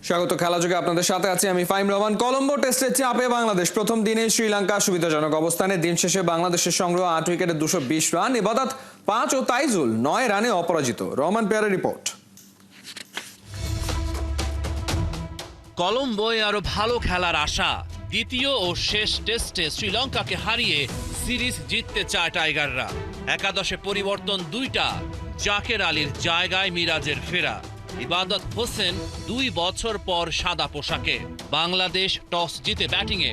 স্বাগত খেলাযোগে আপনাদের সাথে আছি আমি ফাইম রহমান। কলম্বো টেস্টের চাপে বাংলাদেশ প্রথম দিনে শ্রীলঙ্কা সুবিধাজনক অবস্থানে। দিন শেষে বাংলাদেশের সংগ্রহ 8 উইকেটে 220 রান। ইবাদত 5 ও তাইজুল 9 রানে অপরাজিত। রহমান পেয়ারের রিপোর্ট। কলম্বোয় আরো ভালো খেলার আশা। দ্বিতীয় ও শেষ টেস্টে শ্রীলঙ্কাকে হারিয়ে সিরিজ জিততে চায় টাইগাররা। একাদশে পরিবর্তন দুইটা, জাকের আলীর জায়গায় মিরাজের ফেরা। ইবাদত হোসেন 2 বছর পর সাদা পোশাকে। বাংলাদেশ টস জিতে ব্যাটিংয়ে।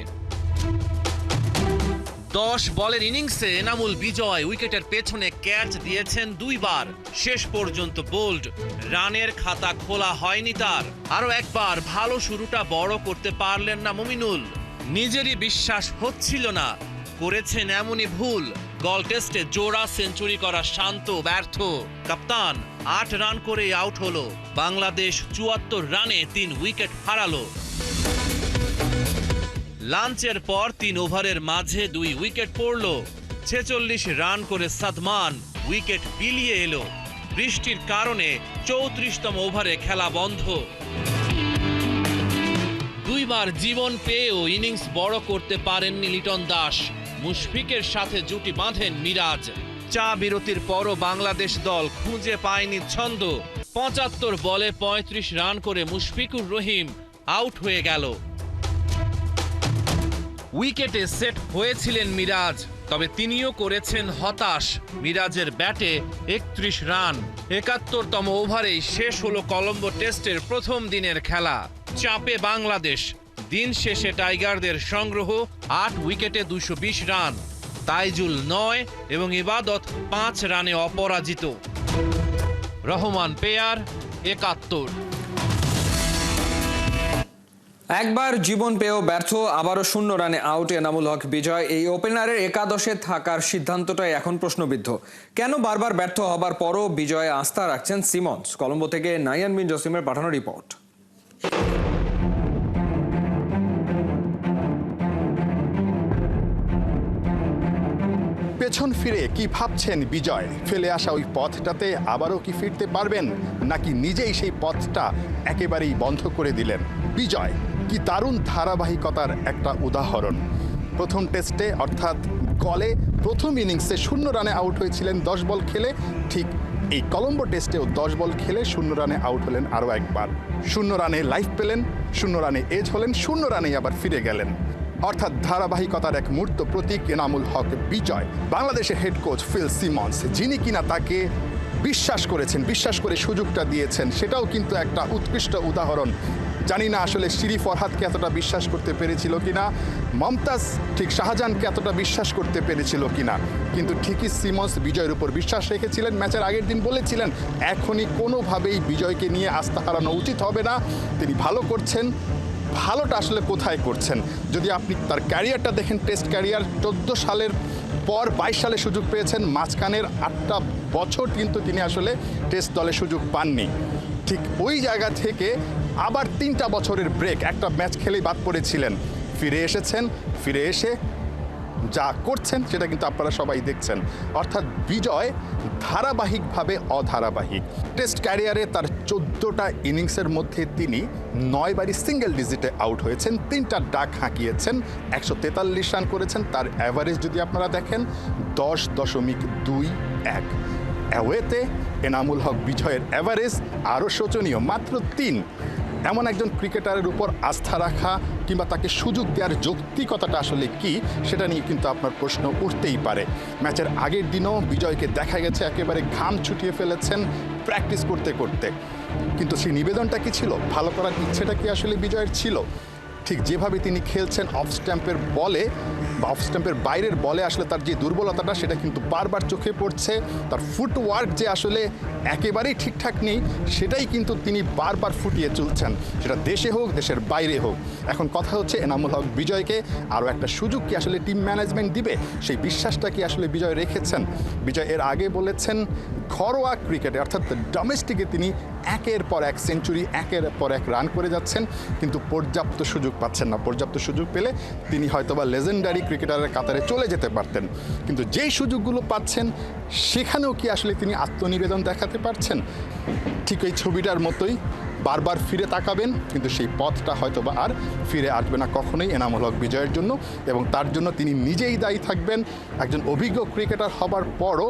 10 বলের ইনিংসে এনামুল বিজয় উইকেটের পেছনে ক্যাচ দিয়েছেন 2 বার। শেষ পর্যন্ত বোল্ড, রানের খাতা খোলা হয়নি তার। আরো একবার ভালো শুরুটা বড় করতে পারলেন না মুমিনুল। নিজেরই বিশ্বাস হচ্ছিল না, করেছেন এমনই ভুল। গল টেস্টে জোড়া সেঞ্চুরি করা শান্ত ব্যর্থ। কাপ্তান 8 রান করে আউট হলো। বাংলাদেশ 74 রানে 3 উইকেট হারালো। লাঞ্চের পর 3 ওভারের মাঝে 2 উইকেট পড়ল। 46 রান করে সাদমান উইকেট বিলিয়ে এলো। বৃষ্টির কারণে 34তম ওভারে খেলা বন্ধ। 2 বার জীবন পেয়েও ইনিংস বড় করতে পারেননি লিটন দাস। মুশফিকের সাথে জুটি বাঁধেন মিরাজ। চা বিরতির পরও বাংলাদেশ দল খুঁজে পায়নি ছন্দ। 75 বলে 35 রান করে মুশফিকুর রহিম আউট হয়ে গেল। উইকেটে সেট হয়েছিলেন মিরাজ, তবে তিনিও করেছেন হতাশ। মিরাজের ব্যাটে 31 রান। 71তম ওভারেই শেষ হলো কলম্বো টেস্টের প্রথম দিনের খেলা। চাপে বাংলাদেশ। দিন শেষে টাইগারদের সংগ্রহ 8 উইকেটে 220 রান। তাইজুল 9 এবং ইবাদত 5 রানে অপরাজিত। রহমান পেয়ার 71। একবার জীবন পেয়েও ব্যর্থ, আবারও 0 রানে আউট এনামুল হক বিজয়। এই ওপেনারের একাদশে থাকার সিদ্ধান্তটাই এখন প্রশ্নবিদ্ধ। কেন বারবার ব্যর্থ হবার পরও বিজয়ে আস্থা রাখছেন সিমন্স? কলম্বো থেকে নাইয়ান বিন জসিমের পাঠানো রিপোর্ট। পেছন ফিরে কি ভাবছেন বিজয়? ফেলে আসা ওই পথটাতে আবারও কি ফিরতে পারবেন, নাকি নিজেই সেই পথটা একেবারেই বন্ধ করে দিলেন? বিজয় কি দারুণ ধারাবাহিকতার একটা উদাহরণ। প্রথম টেস্টে অর্থাৎ গলে প্রথম ইনিংসে 0 রানে আউট হয়েছিলেন 10 বল খেলে। ঠিক এই কলম্বো টেস্টেও 10 বল খেলে 0 রানে আউট হলেন আরও একবার। 0 রানে লাইফ পেলেন, 0 রানে এজ হলেন, 0 রানেই আবার ফিরে গেলেন। অর্থাৎ ধারাবাহিকতার এক মূর্ত প্রতীক এনামুল হক বিজয়। বাংলাদেশের হেড কোচ ফিল সিমন্স, যিনি কিনা তাকে বিশ্বাস করেছেন, বিশ্বাস করে সুযোগটা দিয়েছেন, সেটাও কিন্তু একটা উৎকৃষ্ট উদাহরণ। জানি না আসলে শিরি ফরহাদকে এতটা বিশ্বাস করতে পেরেছিল কিনা, মমতাজ ঠিক শাহজাহানকে এতটা বিশ্বাস করতে পেরেছিল কিনা, কিন্তু ঠিকই সিমন্স বিজয়ের উপর বিশ্বাস রেখেছিলেন। ম্যাচের আগের দিন বলেছিলেন এখনই কোনোভাবেই বিজয়কে নিয়ে আস্থা হারানো উচিত হবে না। তিনি ভালো করছেন। ভালোটা আসলে কোথায় করছেন? যদি আপনি তার ক্যারিয়ারটা দেখেন, টেস্ট ক্যারিয়ার 14 সালের পর 22 সালে সুযোগ পেয়েছেন। মাঝখানের 8টা বছর কিন্তু তিনি আসলে টেস্ট দলে সুযোগ পাননি। ঠিক ওই জায়গা থেকে আবার 3টা বছরের ব্রেক, একটা ম্যাচ খেলেই বাদ পড়েছিলেন। ফিরে এসেছেন, ফিরে এসে যা করছেন সেটা কিন্তু আপনারা সবাই দেখছেন। অর্থাৎ বিজয় ধারাবাহিকভাবে অধারাবাহিক। টেস্ট ক্যারিয়ারে তার 14টা ইনিংসের মধ্যে তিনি 9 বারই সিঙ্গেল ডিজিটে আউট হয়েছেন, 3টা ডাক হাঁকিয়েছেন, 143 রান করেছেন। তার অ্যাভারেজ যদি আপনারা দেখেন 10.21। অ্যাওয়েতে এনামুল হক বিজয়ের অ্যাভারেজ আরও শোচনীয়, মাত্র 3। এমন একজন ক্রিকেটারের উপর আস্থা রাখা কিংবা তাকে সুযোগ দেওয়ার যৌক্তিকতাটা আসলে কি, সেটা নিয়ে কিন্তু আপনার প্রশ্ন উঠতেই পারে। ম্যাচের আগের দিনও বিজয়কে দেখা গেছে একেবারে ঘাম ছুটিয়ে ফেলেছেন প্র্যাকটিস করতে করতে। কিন্তু সেই নিবেদনটা কি ছিল? ভালো করার ইচ্ছেটা কি আসলে বিজয়ের ছিল? ঠিক যেভাবে তিনি খেলছেন অফ স্ট্যাম্পের বলে বা অফ স্ট্যাম্পের বাইরের বলে আসলে তার যে দুর্বলতাটা, সেটা কিন্তু বারবার চোখে পড়ছে। তার ফুটওয়ার্ক যে আসলে একেবারেই ঠিকঠাক নেই, সেটাই কিন্তু তিনি বারবার ফুটিয়ে চলছেন, সেটা দেশে হোক দেশের বাইরে হোক। এখন কথা হচ্ছে এনামুল হক বিজয়কে আরও একটা সুযোগ কি আসলে টিম ম্যানেজমেন্ট দিবে? সেই বিশ্বাসটা কি আসলে বিজয় রেখেছেন? বিজয় এর আগে বলেছেন ঘরোয়া ক্রিকেটে অর্থাৎ ডোমেস্টিকে তিনি একের পর এক সেঞ্চুরি, একের পর এক রান করে যাচ্ছেন, কিন্তু পর্যাপ্ত সুযোগ পাচ্ছেন না। পর্যাপ্ত সুযোগ পেলে তিনি হয়তোবা লেজেন্ডারি ক্রিকেটারের কাতারে চলে যেতে পারতেন। কিন্তু যেই সুযোগগুলো পাচ্ছেন সেখানেও কি আসলে তিনি আত্মনিবেদন দেখাতে পারছেন? ঠিক এই ছবিটার মতোই বারবার ফিরে তাকাবেন, কিন্তু সেই পথটা হয়তো বা আর ফিরে আসবে না কখনোই এনামুল হক বিজয়ের জন্য, এবং তার জন্য তিনি নিজেই দায়ী থাকবেন। একজন অভিজ্ঞ ক্রিকেটার হবার পরও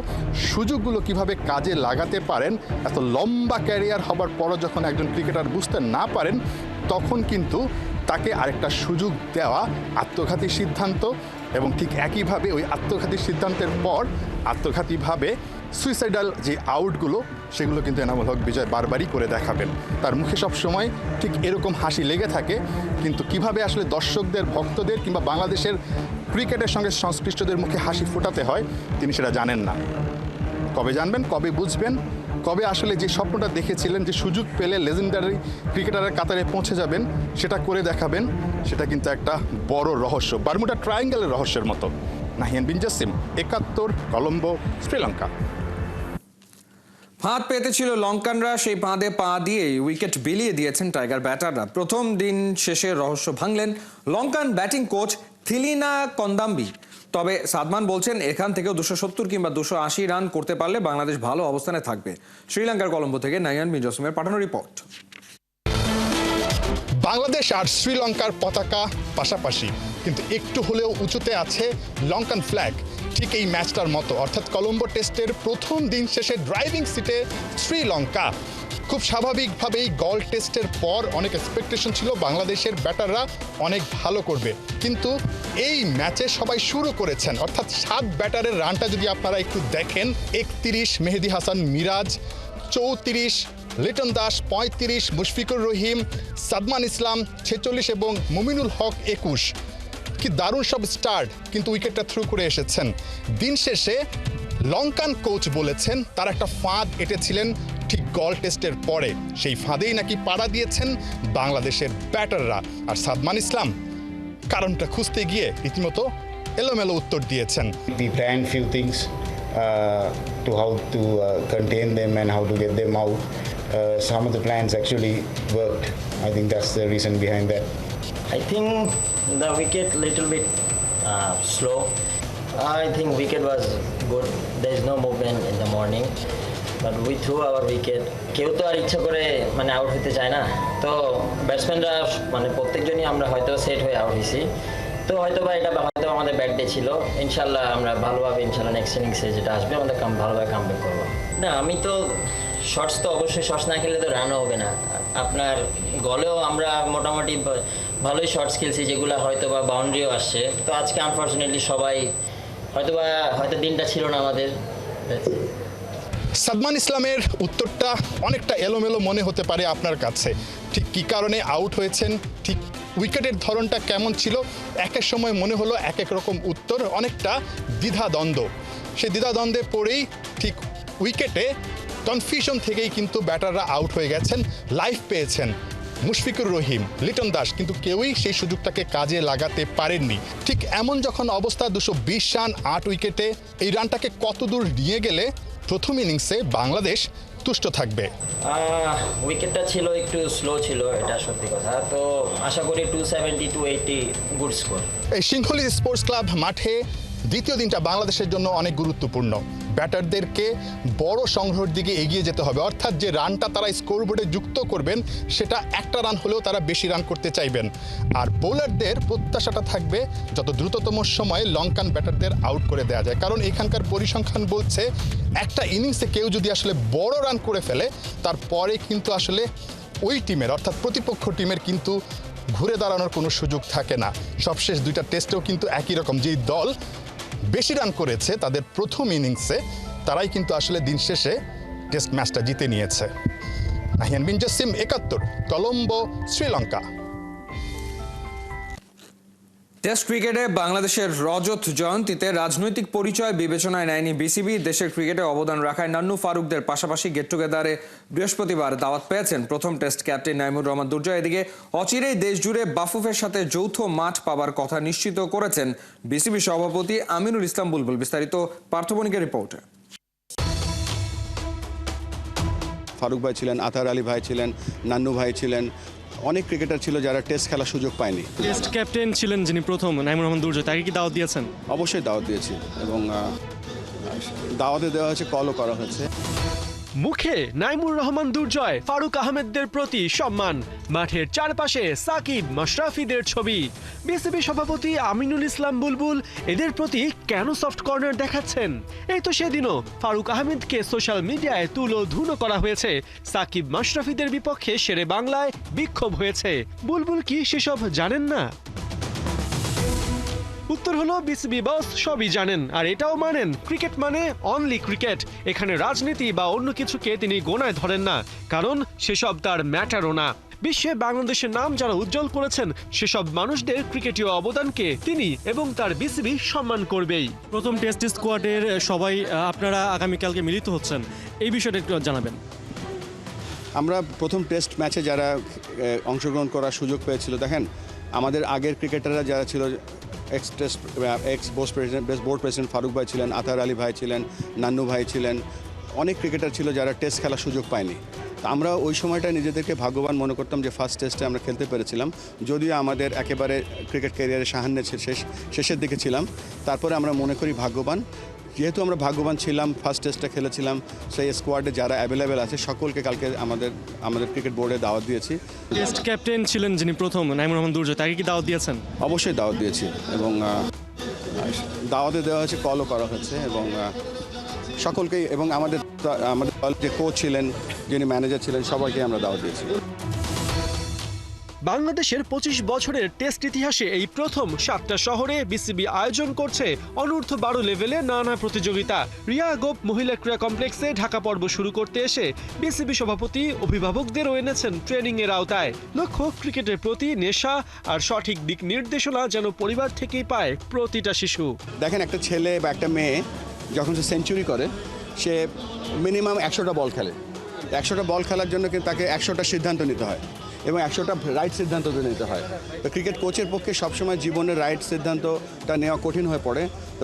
সুযোগগুলো কিভাবে কাজে লাগাতে পারেন, এত লম্বা ক্যারিয়ার হবার পরও যখন একজন ক্রিকেটার বুঝতে না পারেন, তখন কিন্তু তাকে আরেকটা সুযোগ দেওয়া আত্মঘাতী সিদ্ধান্ত, এবং ঠিক একইভাবে ওই আত্মঘাতী সিদ্ধান্তের পর আত্মঘাতীভাবে সুইসাইডাল যে আউটগুলো, সেগুলো কিন্তু এনামুল হক বিজয় বারবারই করে দেখাবেন। তার মুখে সব সময় ঠিক এরকম হাসি লেগে থাকে, কিন্তু কিভাবে আসলে দর্শকদের, ভক্তদের কিংবা বাংলাদেশের ক্রিকেটের সঙ্গে সংশ্লিষ্টদের মুখে হাসি ফোটাতে হয় তিনি সেটা জানেন না। কবে জানবেন, কবে বুঝবেন, কবে আসলে যে স্বপ্নটা দেখেছিলেন যে সুযোগ পেলে লেজেন্ডারি ক্রিকেটারের কাতারে পৌঁছে যাবেন, সেটা করে দেখাবেন, সেটা কিন্তু একটা বড় রহস্য, বারমুডা ট্রায়াঙ্গেলের রহস্যের মতো। নাহিয়ান বিন জাসিম, ৭১, কলম্বো, শ্রীলঙ্কা। ফাঁদ পেতেছিল লঙ্কানরা, সেই ফাঁদে পা দিয়েই উইকেট বিলিয়ে দিয়েছেন টাইগার ব্যাটাররা। প্রথম দিন শেষে রহস্য ভাঙলেন লঙ্কান ব্যাটিং কোচ থিলিনা কন্দাম্বি। তবে সাদমান বলছেন এখান থেকেও ২৭০ কিংবা ২৮০ রান করতে পারলে বাংলাদেশ ভালো অবস্থানে থাকবে। শ্রীলঙ্কার কলম্বো থেকে নাহিয়ান বিন জাসিমের পাঠানো রিপোর্ট। বাংলাদেশ আর শ্রীলঙ্কার পতাকা পাশাপাশি, কিন্তু একটু হলেও উঁচুতে আছে লঙ্কান ফ্ল্যাগ। ঠিক এই ম্যাচটার মতো, অর্থাৎ কলম্বো টেস্টের প্রথম দিন শেষে ড্রাইভিং সিটে শ্রীলঙ্কা। খুব স্বাভাবিকভাবেই গল টেস্টের পর অনেক এক্সপেকটেশন ছিল বাংলাদেশের ব্যাটাররা অনেক ভালো করবে, কিন্তু এই ম্যাচে সবাই শুরু করেছেন, অর্থাৎ 7 ব্যাটারের রানটা যদি আপনারা একটু দেখেন, 31 মেহেদী হাসান মিরাজ, 34 লিটন দাস, 35 মুশফিকুর রহিম, সাদমান ইসলাম 46 এবং মুমিনুল হক 21। কি দারুণ সব স্টার্ট, কিন্তু উইকেটটা থ্রু করে এসেছেন। দিন শেষে লঙ্কান কোচ বলেছেন তার একটা ফাঁদ এঁটেছিলেন ঠিক গল টেস্টের পরে, সেই ফাঁদেই নাকি পাড়া দিয়েছেন বাংলাদেশের ব্যাটাররা। আর সাদমান ইসলাম কারণটা খুঁজতে গিয়ে রীতিমতো এলোমেলো উত্তর দিয়েছেন। We planned few things to how to contain them and how to get them out. Some of the plans actually worked. I think that's the reason behind that. I think the wicket little bit slow. I think wicket was good. There is no movement in the morning, but we threw our wicket. কেউ তো আর ইচ্ছা করে মানে out হতে চায় না, তো ব্যাটসম্যানরা মানে প্রত্যেকজনই আমরা হয়তো সেট হয়ে আউট হয়েছি, তো হয়তো বা এটা হয়তো আমাদের ব্যাট ডে ছিল। ইনশাল্লাহ আমরা ভালোভাবে ইনশাল্লাহ নেক্সট ইনিংসে যেটা আসবে আমাদের ভালোভাবে কামব্যাক করবো। না আমি তো শর্টস তো অবশ্যই শর্টস না খেলে তো রানও হবে না। আপনার গলেও আমরা মোটামুটি ভালোই শর্টস খেলছি, যেগুলো হয়তো বা বাউন্ডারিও আসছে। তো আজকে আনফর্চুনেটলি সবাই হয়তো দিনটা ছিল না আমাদের। সাদমান ইসলামের উত্তরটা অনেকটা এলোমেলো মনে হতে পারে আপনার কাছে। ঠিক কী কারণে আউট হয়েছেন, ঠিক উইকেটের ধরনটা কেমন ছিল, এক এক সময় মনে হলো এক এক রকম উত্তর, অনেকটা দ্বিধাদ্বন্দ্ব। সেই দ্বিধাদ্বন্দ্বে পড়েই ঠিক উইকেটে কনফিউশন থেকেই কিন্তু ব্যাটাররা আউট হয়ে গেছেন। লাইফ পেয়েছেন মুশফিকুর রহিম, লিটন দাস, কিন্তু কেউই সেই সুযোগটাকে কাজে লাগাতে পারেননি। ঠিক এমন যখন অবস্থা, 220 রান 8 উইকেটে, এই রানটাকে কত দূর নিয়ে গেলে প্রথম ইনিংসে বাংলাদেশ তুষ্ট থাকবে? উইকেটটা ছিল একটু স্লো ছিল, এটা সত্যি কথা। তো আশা করি 270 to 80 গুড স্কোর। এই সিংহলী স্পোর্টস ক্লাব মাঠে দ্বিতীয় দিনটা বাংলাদেশের জন্য অনেক গুরুত্বপূর্ণ। ব্যাটারদেরকে বড় সংগ্রহের দিকে এগিয়ে যেতে হবে, অর্থাৎ যে রানটা তারা স্কোরবোর্ডে যুক্ত করবেন সেটা একটা রান হলেও তারা বেশি রান করতে চাইবেন। আর বোলারদের প্রত্যাশাটা থাকবে যত দ্রুততম সময়ে লঙ্কান ব্যাটারদের আউট করে দেওয়া যায়, কারণ এখানকার পরিসংখ্যান বলছে একটা ইনিংসে কেউ যদি আসলে বড় রান করে ফেলে, তারপরে কিন্তু আসলে ওই টিমের, অর্থাৎ প্রতিপক্ষ টিমের কিন্তু ঘুরে দাঁড়ানোর কোনো সুযোগ থাকে না। সবশেষ 2টা টেস্টেও কিন্তু একই রকম, যেই দল বেশি রান করেছে তাদের প্রথম ইনিংসে, তারাই কিন্তু আসলে দিন শেষে টেস্ট ম্যাচটা জিতে নিয়েছে। নাহিয়ান বিন জাসিম, ৭১, কলম্বো, শ্রীলঙ্কা। টেস্ট ক্রিকেটে বাংলাদেশের রজত জয়ন্তীতে রাজনৈতিক পরিচয় বিবেচনায় নেয়নি বিসিবি। দেশের ক্রিকেটে অবদান রাখায় নান্নু ফারুকদের পাশাপাশি গেট টুগেদারে বৃহস্পতিবার দাওয়াত পেয়েছেন প্রথম টেস্ট ক্যাপ্টেন নাইমুর রহমান দুর্জয়। এদিকে অচিরেই দেশ জুড়ে বাফুফের সাথে যৌথ মাঠ পাবার কথা নিশ্চিত করেছেন বিসিবি সভাপতি আমিনুল ইসলাম বুলবুল। বিস্তারিত পার্থবণিকের রিপোর্টে। ফারুক ভাই ছিলেন, আতার আলী ভাই ছিলেন, নান্নু ভাই ছিলেন, অনেক ক্রিকেটার ছিল যারা টেস্ট খেলার সুযোগ পায়নি। টেস্ট ক্যাপ্টেন ছিলেন যিনি প্রথম, নাইমুর রহমান দুর্জয়, তাকে কি দাওয়াত দিয়েছেন? অবশ্যই দাওয়াত দিয়েছি এবং দাওয়াতে দেওয়া হয়েছে, কলও করা হয়েছে। মুখে নাইমুর রহমান দুর্জয়, ফারুক আহমেদদের প্রতি সম্মান, মাঠের চারপাশে সাকিব, মাশরাফিদের ছবি। বিসিবি সভাপতি আমিনুল ইসলাম বুলবুল এদের প্রতি কেন সফট কর্নার দেখাচ্ছেন? এই তো সেদিনও ফারুক আহমেদকে সোশ্যাল মিডিয়ায় তুলোধুনো করা হয়েছে। সাকিব, মাশরাফিদের বিপক্ষে শেরে বাংলায় বিক্ষোভ হয়েছে। বুলবুল কি সেসব জানেন না? উত্তর হলো বিসিবি বস সবই জানেন, আর এটাও মানেন ক্রিকেট মানে অনলি ক্রিকেট। এখানে রাজনীতি বা অন্য কিছুকে তিনি গোনায় ধরেন না, কারণ সেসব তার ম্যাটারও না। বিশ্বে বাংলাদেশের নাম যারা উজ্জ্বল করেছেন সেসব মানুষদের ক্রিকেটীয় অবদানকে তিনি এবং তার বিসিবি সম্মান করবেই। প্রথম টেস্ট স্কোয়াডের সবাই আপনারা আগামীকালকে মিলিত হচ্ছেন, এই বিষয়টা একটু জানাবেন। আমরা প্রথম টেস্ট ম্যাচে যারা অংশগ্রহণ করার সুযোগ পেয়েছিল, দেখেন আমাদের আগের ক্রিকেটাররা যারা ছিল, এক্স বোর্ড প্রেসিডেন্ট ফারুক ভাই ছিলেন, আতার আলী ভাই ছিলেন, নান্নু ভাই ছিলেন, অনেক ক্রিকেটার ছিল যারা টেস্ট খেলার সুযোগ পায়নি। তো আমরা ওই সময়টা নিজেদেরকে ভাগ্যবান মনে করতাম যে ফার্স্ট টেস্টে আমরা খেলতে পেরেছিলাম, যদিও আমাদের একেবারে ক্রিকেট ক্যারিয়ারের সাহান্যের শেষের দিকে ছিলাম। তারপরে আমরা মনে করি ভাগ্যবান, যেহেতু আমরা ভাগ্যবান ছিলাম, ফার্স্ট টেস্টটা খেলেছিলাম, সেই স্কোয়াডে যারা অ্যাভেলেবেল আছে সকলকে কালকে আমাদের ক্রিকেট বোর্ডে দাওয়াত দিয়েছি। টেস্ট ক্যাপ্টেন ছিলেন যিনি প্রথম, নাইমুর রহমান দুর্জয়, তাকে কি দাওয়াত দিয়েছেন? অবশ্যই দাওয়াত দিয়েছি, এবং দাওয়াতে দেওয়া হয়েছে, কলও করা হয়েছে, এবং সকলকেই, এবং আমাদের দলের যে কোচ ছিলেন, যিনি ম্যানেজার ছিলেন, সবাইকে আমরা দাওয়াত দিয়েছি। বাংলাদেশের 25 বছরের টেস্ট ইতিহাসে এই প্রথম 7টা শহরে বিসিবি আয়োজন করছে অনূর্ধ্ব 12 লেভেলে নানা প্রতিযোগিতা। রিয়া গোপ মহিলা ক্রীড়া কমপ্লেক্সে ঢাকা পর্ব শুরু করতে এসে বিসিবি সভাপতি অভিভাবকদেরও এনেছেন ট্রেনিং এর আওতায়। লক্ষ্য ক্রিকেটের প্রতি নেশা আর সঠিক দিক নির্দেশনা যেন পরিবার থেকেই পায় প্রতিটা শিশু। দেখেন, একটা ছেলে বা একটা মেয়ে যখন সে সেঞ্চুরি করে, সে মিনিমাম 100টা বল খেলে। 100টা বল খেলার জন্য কিন্তু তাকে 100টা সিদ্ধান্ত নিতে হয়, এবং 100টা রাইট সিদ্ধান্ত নিতে হয়। তো ক্রিকেট কোচের পক্ষে সবসময় জীবনের রাইট সিদ্ধান্তটা নেওয়া কঠিন হয়ে পড়ে। তো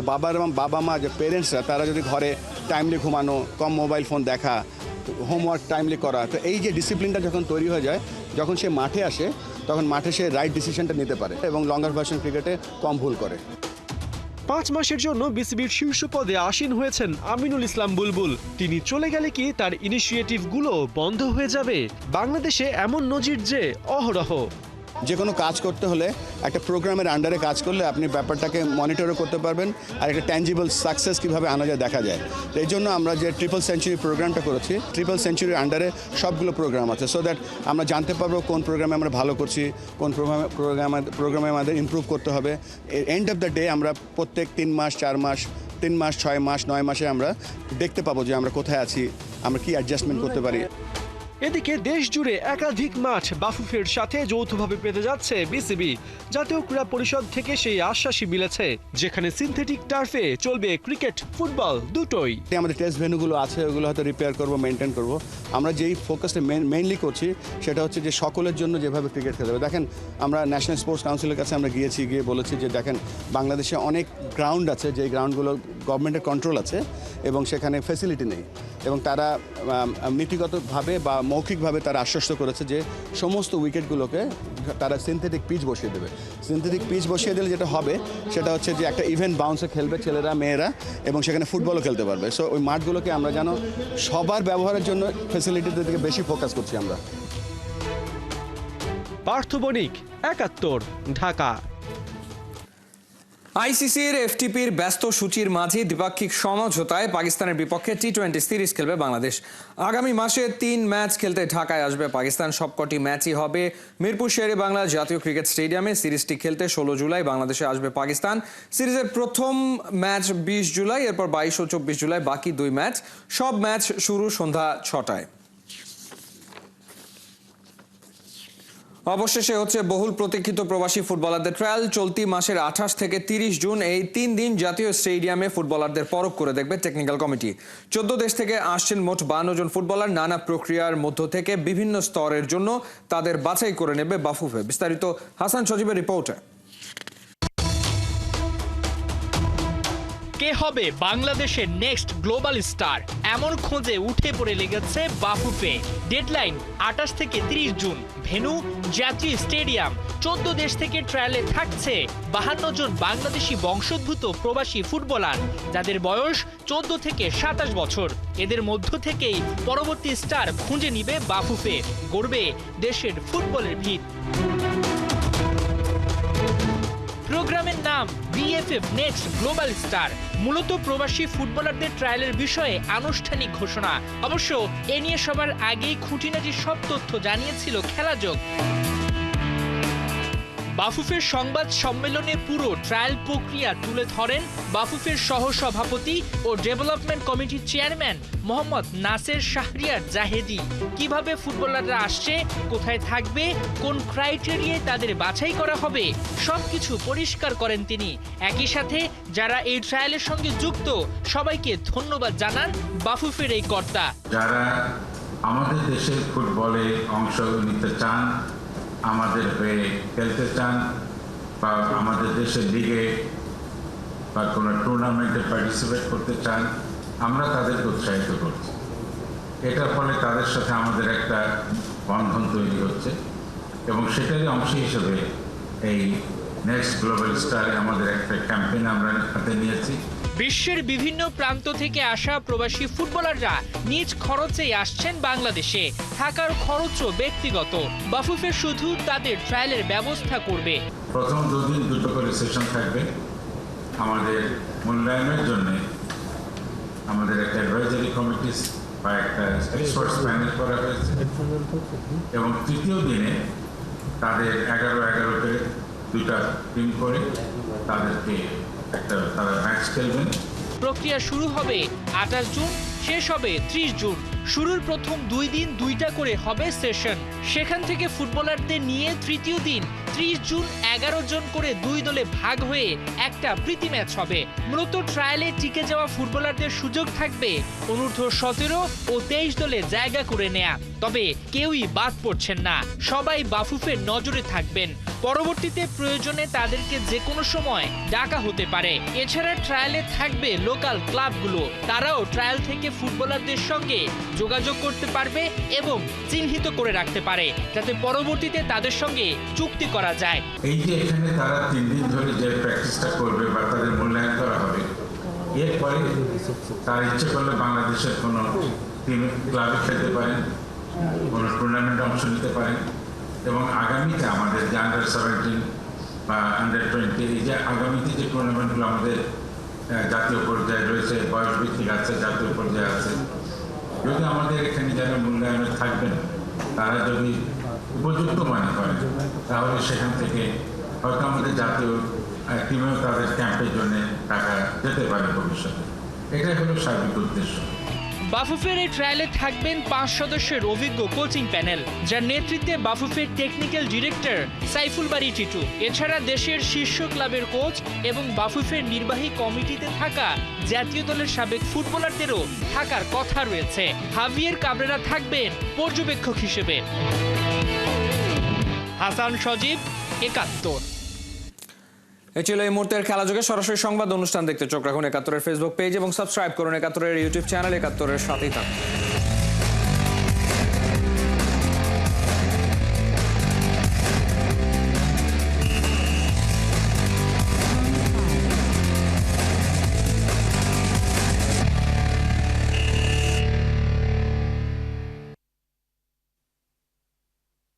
বাবা মা যে পেরেন্টসরা, তারা যদি ঘরে টাইমলি ঘুমানো, কম মোবাইল ফোন দেখা, হোমওয়ার্ক টাইমলি করা, তো এই যে ডিসিপ্লিনটা যখন তৈরি হয়ে যায়, যখন সে মাঠে আসে, তখন মাঠে সে রাইট ডিসিশনটা নিতে পারে এবং লঙ্গার ভার্সন ক্রিকেটে কম ভুল করে। 5 মাসের জন্য বিসিবির শীর্ষ পদে আসীন হয়েছেন আমিনুল ইসলাম বুলবুল। তিনি চলে গেলে কি তার ইনিশিয়েটিভগুলো বন্ধ হয়ে যাবে? বাংলাদেশে এমন নজির যে অহরহ। যে কোনো কাজ করতে হলে একটা প্রোগ্রামের আন্ডারে কাজ করলে আপনি ব্যাপারটাকে মনিটরও করতে পারবেন, আর একটা ট্যাঞ্জিবল সাকসেস কীভাবে আনা যায় দেখা যায়। তো এই জন্য আমরা যে ট্রিপল সেঞ্চুরি প্রোগ্রামটা করেছি, ট্রিপল সেঞ্চুরির আন্ডারে সবগুলো প্রোগ্রাম আছে, সো দ্যাট আমরা জানতে পারবো কোন প্রোগ্রামে আমরা ভালো করছি, কোন প্রোগ্রামে আমাদের ইমপ্রুভ করতে হবে। এন্ড অফ দ্য ডে আমরা প্রত্যেক 3 মাস, 4 মাস, 3 মাস, 6 মাস, 9 মাসে আমরা দেখতে পাবো যে আমরা কোথায় আছি, আমরা কি অ্যাডজাস্টমেন্ট করতে পারি। এদিকে দেশ জুড়ে একাধিক মাঠ বাফুফের সাথে যৌথভাবে পেতে যাচ্ছে বিসিবি। জাতীয় ক্রীড়া পরিষদ থেকে সেই আশ্বাসই মিলেছে, যেখানে সিনথেটিক টার্ফে চলবে ক্রিকেট, ফুটবল দুটোই। আমাদের টেস্ট ভেন্যুগুলো আছে, ওগুলো হয়তো রিপেয়ার করবো, মেনটেন করবো। আমরা যেই ফোকাসটা মেইনলি করছি সেটা হচ্ছে যে সকলের জন্য যেভাবে ক্রিকেট খেলতে হবে। দেখেন, আমরা ন্যাশনাল স্পোর্টস কাউন্সিলের কাছে আমরা গিয়ে বলেছি যে দেখেন, বাংলাদেশে অনেক গ্রাউন্ড আছে, যেই গ্রাউন্ডগুলো গভর্নমেন্টের কন্ট্রোল আছে এবং সেখানে ফ্যাসিলিটি নেই, এবং তারা নীতিগতভাবে বা মৌখিকভাবে তারা আশ্বস্ত করেছে যে সমস্ত উইকেটগুলোকে তারা সিনথেটিক পিচ বসিয়ে দেবে। সিনথেটিক পিচ বসিয়ে দিলে যেটা হবে সেটা হচ্ছে যে একটা ইভেন্ট বাউন্সে খেলবে ছেলেরা, মেয়েরা, এবং সেখানে ফুটবলও খেলতে পারবে। সো ওই মাঠগুলোকে আমরা যেন সবার ব্যবহারের জন্য ফ্যাসিলিটির দিকে বেশি ফোকাস করছি আমরা। পার্থ বণিক, 71, ঢাকা। আইসিসির এফটিপির ব্যস্ত সূচির মাঝে দ্বিপাক্ষিক সমঝোতায় পাকিস্তানের বিপক্ষে টি20 সিরিজ খেলবে বাংলাদেশ। আগামী মাসে 3 ম্যাচ খেলতে ঢাকায় আসবে পাকিস্তান। সবকটি ম্যাচই হবে মিরপুর শেরে বাংলা জাতীয় ক্রিকেট স্টেডিয়ামে। সিরিজটি খেলতে 16 জুলাই বাংলাদেশে আসবে পাকিস্তান। সিরিজের প্রথম ম্যাচ 20 জুলাই, এরপর 22 ও 24 জুলাই বাকি 2 ম্যাচ। সব ম্যাচ শুরু সন্ধ্যা 6টায়। অবশেষে হচ্ছে বহুল প্রতীক্ষিত প্রবাসী ফুটবলারদের ট্রায়াল। চলতি মাসের 28 থেকে 30 জুন এই 3 দিন জাতীয় স্টেডিয়ামে ফুটবলারদের পরখ করে দেখবে টেকনিক্যাল কমিটি। 14 দেশ থেকে আসছেন মোট 52 জন ফুটবলার। নানা প্রক্রিয়ার মধ্য থেকে বিভিন্ন স্তরের জন্য তাদের বাছাই করে নেবে বাফুফে। বিস্তারিত হাসান সজীবের রিপোর্টে। কে হবে বাংলাদেশের নেক্সট গ্লোবাল স্টার, এমন খোঁজে উঠে পড়ে লেগেছে বাফুফে। ডেডলাইন 28 থেকে 30 জুন, ভেন্যু জাতীয় স্টেডিয়াম। 14 দেশ থেকে ট্রায়ালে থাকছে 52 জন বাংলাদেশি বংশোদ্ভূত প্রবাসী ফুটবলার, যাদের বয়স 14 থেকে 27 বছর। এদের মধ্য থেকেই পরবর্তী স্টার খুঁজে নিবে বাফুফে, গড়বে দেশের ফুটবলের ভিত। প্রোগ্রামের নাম বিএফএফ নেক্সট গ্লোবাল স্টার, মূলত প্রবাসী ফুটবলারদের ট্রায়ালের বিষয়ে আনুষ্ঠানিক ঘোষণা। অবশ্য এ নিয়ে সবার আগেই খুঁটিনাটি সব তথ্য জানিয়েছিল খেলাযোগ। বাফুফের সংবাদ সম্মেলনে পুরো ট্রায়াল প্রক্রিয়া তুলে ধরেন বাফুফের সহসভাপতি ও ডেভেলপমেন্ট কমিটির চেয়ারম্যান মোহাম্মদ নাসের শাহরিয়ার জাহেদি। কিভাবে ফুটবলাররা আসছে, কোথায় থাকবে, কোন ক্রাইটেরিয়ায় তাদের বাছাই করা হবে, সবকিছু পরিষ্কার করেন তিনি। একই সাথে যারা এই ট্রায়ালের সঙ্গে যুক্ত সবাইকে ধন্যবাদ জানান বাফুফের এই কর্তা। যারা আমাদের দেশের ফুটবলে অংশ নিতে চান, আমাদের হয়ে খেলতে চান, বা আমাদের দেশের লিগে বা কোনো টুর্নামেন্টে পার্টিসিপেট করতে চান, আমরা তাদেরকে উৎসাহিত করছি। এটার ফলে তাদের সাথে আমাদের একটা বন্ধন তৈরি হচ্ছে এবং সেটারই অংশ হিসেবে এই নেক্সট গ্লোবাল স্টারে আমাদের একটা ক্যাম্পেইন আমরা হাতে নিয়েছি। বিশ্বের বিভিন্ন প্রান্ত থেকে আসা প্রবাসী ফুটবলাররা নিজ খরচেই আসছেন বাংলাদেশে, থাকার খরচও ব্যক্তিগত। বাফুফে শুধু তাদের ট্রায়ালের ব্যবস্থা করবে। প্রথম 2 দিন 2টো করে সেশন থাকবে। আমাদের মূল্যায়নের জন্য আমাদের একটা অ্যাডভাইজারি কমিটি বা একটা এক্সপার্টস প্যানেল করা হয়েছে এবং তৃতীয় দিনে তাদের 11 করে 2টা টিম করে তাদেরকে তারা ম্যাচ খেলবেন। প্রক্রিয়া শুরু হবে 28 জুন, শেষ হবে 30 জুন। শুরুর প্রথম 2 দিন 2টা করে হবে সেশন। সেখান থেকে ফুটবলারদের নিয়ে তৃতীয় দিন 30 জুন 11 জন করে 2 দলে ভাগ হয়ে একটা প্রীতি ম্যাচ হবে। মূলত ট্রায়ালে টিকে যাওয়া ফুটবলারদের সুযোগ থাকবে অনূর্ধ্ব-17 ও 23 দলে জায়গা করে নেয়া। তবে কেউই বাদ পড়ছেন না, সবাই বাফুফের নজরে থাকবেন। পরবর্তীতে প্রয়োজনে তাদেরকে যে কোনো সময় ডাকা হতে পারে। এছাড়া ট্রায়ালে থাকবে লোকাল ক্লাবগুলো, তারাও ট্রায়াল থেকে ফুটবলারদের সঙ্গে যোগাযোগ করতে পারবে এবং চিহ্নিত করে রাখতে পারে, যাতে পরবর্তীতে তাদের সঙ্গে চুক্তি করা যায়। এই যে এখানে তারা 3 দিন ধরে যে প্র্যাকটিসটা করবে বা তাদের মূল্যায়ন করা হবে, এরপরে তার ইচ্ছে করলে বাংলাদেশের কোনো টিম ক্লাবে খেলতে পারেন, কোনো টুর্নামেন্টে অংশ নিতে পারেন এবং আগামীতে আমাদের যে আন্ডার-17 বা আন্ডার-20 এই যে আগামীতে যে টুর্নামেন্টগুলো আমাদের জাতীয় পর্যায়ে রয়েছে, বয়স ভিত্তিক আছে, জাতীয় পর্যায়ে আছে, যদি আমাদের এখানে যারা মূল্যায়নে থাকবেন তারা যদি উপযুক্ত মনে করেন, তাহলে সেখান থেকে হয়তো আমাদের জাতীয় টিমেও তাদের ক্যাম্পের জন্য টাকা যেতে পারে ভবিষ্যতে। এটাই হলো সার্বিক উদ্দেশ্য। বাফুফের এই ট্রায়ালে থাকবেন 5 সদস্যের অভিজ্ঞ কোচিং প্যানেল, যার নেতৃত্বে বাফুফের টেকনিক্যাল ডিরেক্টর সাইফুল বারী টিটু। এছাড়া দেশের শীর্ষ ক্লাবের কোচ এবং বাফুফের নির্বাহী কমিটিতে থাকা জাতীয় দলের সাবেক ফুটবলারদেরও থাকার কথা রয়েছে। হাভিয়ের কাবরেরা থাকবেন পর্যবেক্ষক হিসেবে। হাসান সজীব, 71। এ ছিল এই মুহূর্তের খেলাযোগে সরাসরি সংবাদ অনুষ্ঠান দেখতে চোখ রাখুন 71-এর ফেসবুক পেজ এবং সাবস্ক্রাইব করুন 71-এর ইউটিউব চ্যানেল। 71-এর সাথেই থাকুন।